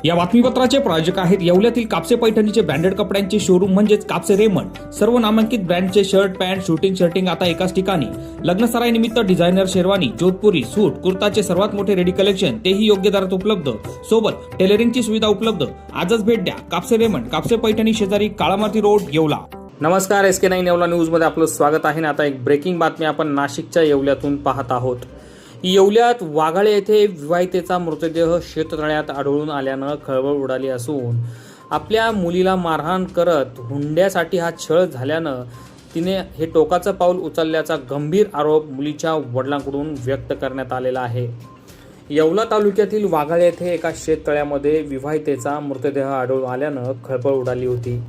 या बातमीपत्राचे प्रायोजक आहेत येवल्यातील कापसे पैठणीचे ब्रँडेड कपड्यांचे शोरूम म्हणजेच कापसे रेमंड। सर्व नामांकित ब्रँडचे शर्ट, पॅन्ट, शर्टिंग आता एकाच ठिकाणी। लग्न सराईनिमित्त डिझायनर शेरवानी, जोधपुरी, सूट, कुर्ताचे सर्वात मोठे रेडी कलेक्शन, तेही योग्य दरात उपलब्ध। सोबत टेलरिंगची सुविधा उपलब्ध। आजच भेट द्या कापसे रेमंड, कापसे पैठणी शेजारी काळामाती रोड, येवला। नमस्कार, SK9 येवला न्यूज मध्ये आपलं स्वागत आहे। आता एक ब्रेकिंग बातमी आपण नाशिकच्या येवल्यातून पाहत आहोत। येवल्यात वाघाळे येथे विवाहितेचा मृतदेह शेततळ्यात आढळून आल्यानं खळबळ उडाली असून आपल्या मुलीला मारहाण करत हुंड्यासाठी हा छळ झाल्यानं तिने हे टोकाचं पाऊल उचलल्याचा गंभीर आरोप मुलीच्या वडिलांकडून व्यक्त करण्यात आलेला आहे। येवला तालुक्यातील वाघाळे येथे एका शेततळ्यामध्ये विवाहितेचा मृतदेह आढळून आल्यानं खळबळ उडाली होती।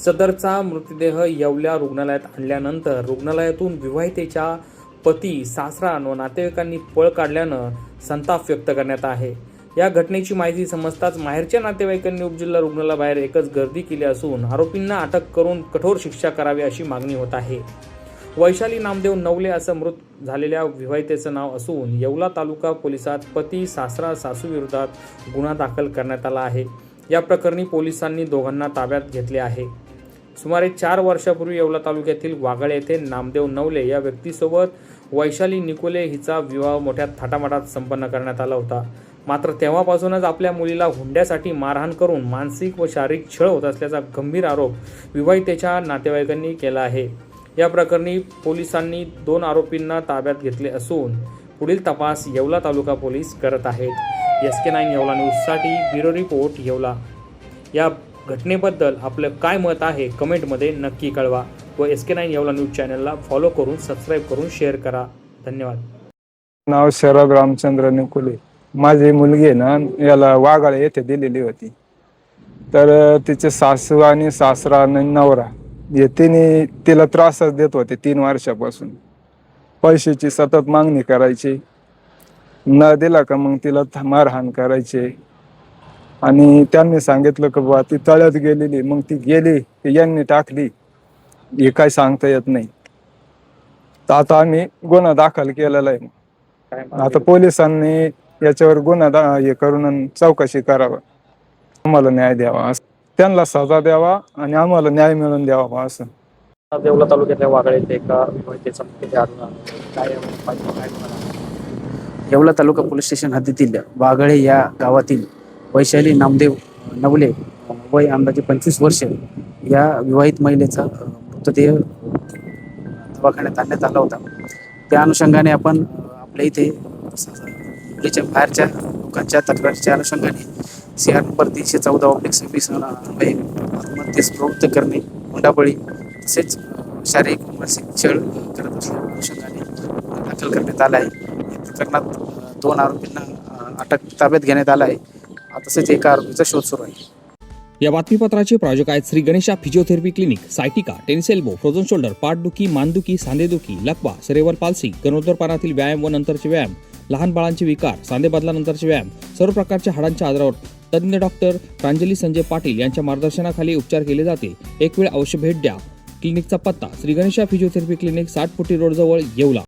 सदरचा मृतदेह येवल्या रुग्णालयात आणल्यानंतर रुग्णालयातून विवाहितेच्या पती, सासरा व नातेवाईकांनी पळ काढल्यानं संताप व्यक्त करण्यात आहे। या घटनेची माहिती समजताच माहेरच्या नातेवाईकांनी उपजिल्हा रुग्णालयाबाहेर एकच गर्दी केली असून आरोपींना अटक करून कठोर शिक्षा करावी अशी मागणी होत आहे। वैशाली नामदेव नवले असं मृत झालेल्या विवाहितेचं नाव असून येवला तालुका पोलिसात पती, सासरा, सासू विरोधात गुन्हा दाखल करण्यात आला आहे। या प्रकरणी पोलिसांनी दोघांना ताब्यात घेतले आहे। सुमारे 4 वर्षापूर्वी येवला तालुक्यातील वाघाळे येथे नामदेव नवले या व्यक्तीसोबत वैशाली निकोले हिचा विवाह मोठ्या थाटामाटात संपन्न करण्यात आला होता। मात्र तेव्हापासूनच आपल्या मुलीला हुंड्यासाठी मारहाण करून मानसिक व शारीरिक छळ होत असल्याचा गंभीर आरोप विवाहितेच्या नातेवाईकांनी केला आहे। या प्रकरणी पोलिसांनी 2 आरोपींना ताब्यात घेतले असून पुढील तपास येवला तालुका पोलीस करत आहेत। SK9 येवला न्यूजसाठी ब्युरो रिपोर्ट येवला। या घटनेबद्दल आपलं काय मत आहे कमेंटमध्ये नक्की कळवा व SK9 येवला न्यूज चॅनलला फॉलो करून सबस्क्राईब करून शेअर करा। धन्यवाद। नाव शरद रामचंद्र निकोले। माझी मुलगी ना याला वाघाळे येथे दिलेली होती। तर तिचे सासू आणि सासरा आणि नवरा हे तिने तिला त्रासच देत होते 3 वर्षापासून। पैशाची सतत मागणी करायची, न दिला का मग तिला मारहाण करायचे। आणि त्यांनी सांगितलं की बा ती तळ्यात गेलेली, मग ती गेली की यांनी टाकली, हे काय सांगता येत नाही। तर आता आम्ही गुन्हा दाखल केलेला आहे। आता पोलिसांनी याच्यावर गुन्हा हे करून चौकशी करावा, आम्हाला न्याय द्यावा, त्यांना सजा द्यावा आणि आम्हाला न्याय मिळवून द्यावा असं। येवला तालुक्यातल्या वाघाळे येथे एका विवाहितेचा मृतदेह आढळून आला। येवला तालुका पोलीस स्टेशन हद्दीतील वाघाळे या गावातील वैशाली नामदेव नवले वय अंदाजे 25 वर्ष या विवाहित महिलेचा मृतदेह दवाखान्यात आणण्यात आला होता। त्या अनुषंगाने आपण आपल्या इथे मुलीच्या बाहेरच्या लोकांच्या तक्रारीच्या अनुषंगाने CR नंबर 314/26 अन्वये आत्महत्येस प्रवृत्त करणे, हुंडाबळी तसेच शारीरिक व मानसिक छळ करत असल्याच्या अनुषंगाने दाखल करण्यात आला आहे। या प्रकरणात 2 आरोपींना ताब्यात घेण्यात आला आहे। तसेच एका आरोपीचा शोध सुरू आहे। या बातमीपत्राचे प्रायोजक आहेत Shri Ganesha physiotherapy clinic, sciatica, tennis elbow, frozen shoulder, पाठदुखी, मानदुखी, सांधेदुखी, लकवा, सेरेब्रल पाल्सी, गरोदरपणातील व्यायाम व नंतरचे व्यायाम, लहान बाळांचे विकार, सांधे बदलानंतरचे व्यायाम, सर्व प्रकारच्या हाडांच्या आजारावर तज्ञ डॉक्टर प्रांजली संजय पाटील यांच्या मार्गदर्शनाखाली उपचार केले जाते। एक वेळ अवश्य भेट द्या। क्लिनिकचा पत्ता श्री गणेशा फिजिओथेरपी क्लिनिक, 60 फुटी रोड जवळ, येवला।